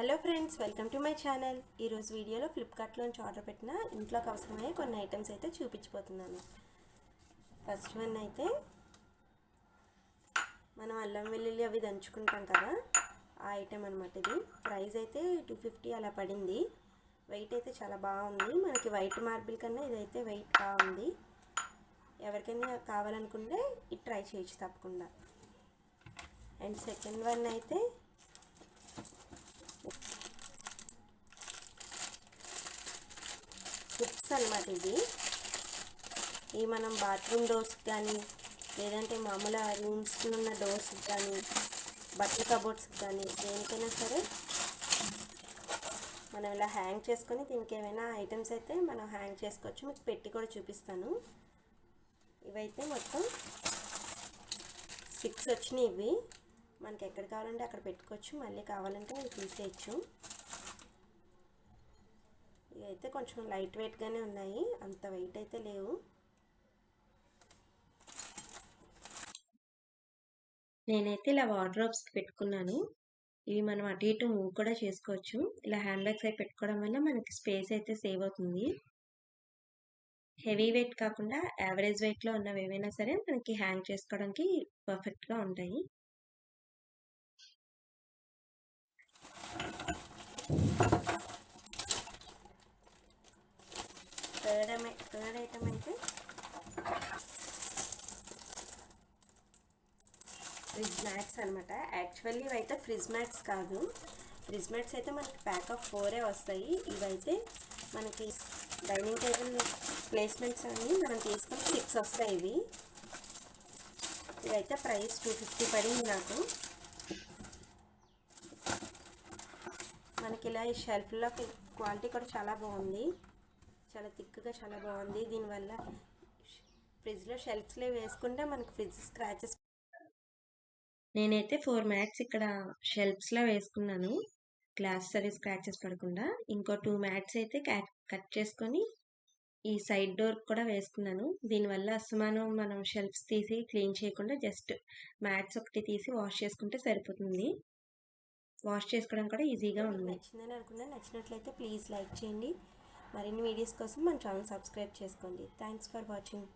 Hello friends, welcome to my channel. ఈరోజు వీడియోలో ఫ్లిప్కార్ట్లోంచి order పెట్టిన ఇంట్లోకి అవసరమయ్యే కొన్ని ఐటమ్స్ అయితే చూపించిపోతున్నాను. ఫస్ట్ వన్ అయితే మనం అల్లం వెల్లుల్లి అవి దంచుకుంటాం కదా, ఆ ఐటమ్ అనమాట. ఇది ప్రైస్ అయితే 250 అలా పడింది. వెయిట్ అయితే చాలా బాగుంది. మనకి వైట్ మార్బుల్ కన్నా ఇదైతే వెయిట్ బాగుంది. ఎవరికైనా కావాలనుకుంటే ఇది ట్రై చేయొచ్చు తప్పకుండా. అండ్ సెకండ్ వన్ అయితే హుక్స్ అనమాట. ఇవి మనం బాత్రూమ్ డోర్స్ కానీ, లేదంటే మామూలు రూమ్స్లో ఉన్న డోర్స్ కానీ, బట్టల కబోర్డ్స్ కానీ, దేనికైనా సరే మనం ఇలా హ్యాంగ్ చేసుకొని దీనికి ఏమైనా ఐటమ్స్ అయితే మనం హ్యాంగ్ చేసుకోవచ్చు. మీకు పెట్టి కూడా చూపిస్తాను. ఇవైతే మొత్తం 6 వచ్చినాయి. ఇవి మనకి ఎక్కడ కావాలంటే అక్కడ పెట్టుకోవచ్చు, మళ్ళీ కావాలంటే అవి తీసేయచ్చు. ఇవైతే కొంచెం లైట్ వెయిట్గానే ఉన్నాయి, అంత వెయిట్ అయితే లేవు. నేనైతే ఇలా వార్డ్రోబ్స్కి పెట్టుకున్నాను. ఇవి మనం అటు ఇటు మూవ్ కూడా చేసుకోవచ్చు. ఇలా హ్యాండ్ బ్యాగ్స్ అయి పెట్టుకోవడం వల్ల మనకి స్పేస్ అయితే సేవ్ అవుతుంది. హెవీ వెయిట్ కాకుండా యావరేజ్ వెయిట్లో ఉన్నవి ఏవైనా సరే మనకి హ్యాంగ్ చేసుకోవడానికి పర్ఫెక్ట్గా ఉంటాయి. థర్డ్ ఐటమ్ అయితే ఫ్రిడ్జ్ మ్యాట్స్ అనమాట. యాక్చువల్లీ ఇవైతే ఫ్రిడ్జ్ మ్యాట్స్ కాదు. ఫ్రిడ్జ్ మ్యాట్స్ అయితే మనకి ప్యాక్ ఆఫ్ 4 వస్తాయి. ఇవైతే మనకి డైనింగ్ టేబుల్ ప్లేస్మెంట్స్ అన్నీ మనం తీసుకొని 6 వస్తాయి. ఇవైతే ప్రైస్ 250 పడింది నాకు. మనకి ఇలా ఈ షెల్ఫ్లో క్వాలిటీ కూడా చాలా బాగుంది, చాలా థిక్గా చాలా బాగుంది. దీనివల్ల ఫ్రిడ్జ్లో షెల్ఫ్స్లో వేసుకుంటే మనకి ఫ్రిడ్జ్ స్క్రాచెస్. నేనైతే 4 మ్యాట్స్ ఇక్కడ షెల్ఫ్స్లో వేసుకున్నాను, గ్లాస్ సర్వీస్ స్క్రాచెస్ పడకుండా. ఇంకో 2 మ్యాట్స్ అయితే కట్ చేసుకొని ఈ సైడ్ డోర్ కూడా వేసుకున్నాను. దీనివల్ల అసమానం మనం షెల్ఫ్స్ తీసి క్లీన్ చేయకుండా జస్ట్ మ్యాట్స్ ఒకటి తీసి వాష్ చేసుకుంటే సరిపోతుంది. వాష్ చేసుకోవడం కూడా ఈజీగా ఉంది. నచ్చిందని అనుకున్నాను. నచ్చినట్లయితే ప్లీజ్ లైక్ చేయండి. మరిన్ని వీడియోస్ కోసం మన ఛానల్ సబ్స్క్రైబ్ చేసుకోండి. Thanks for watching.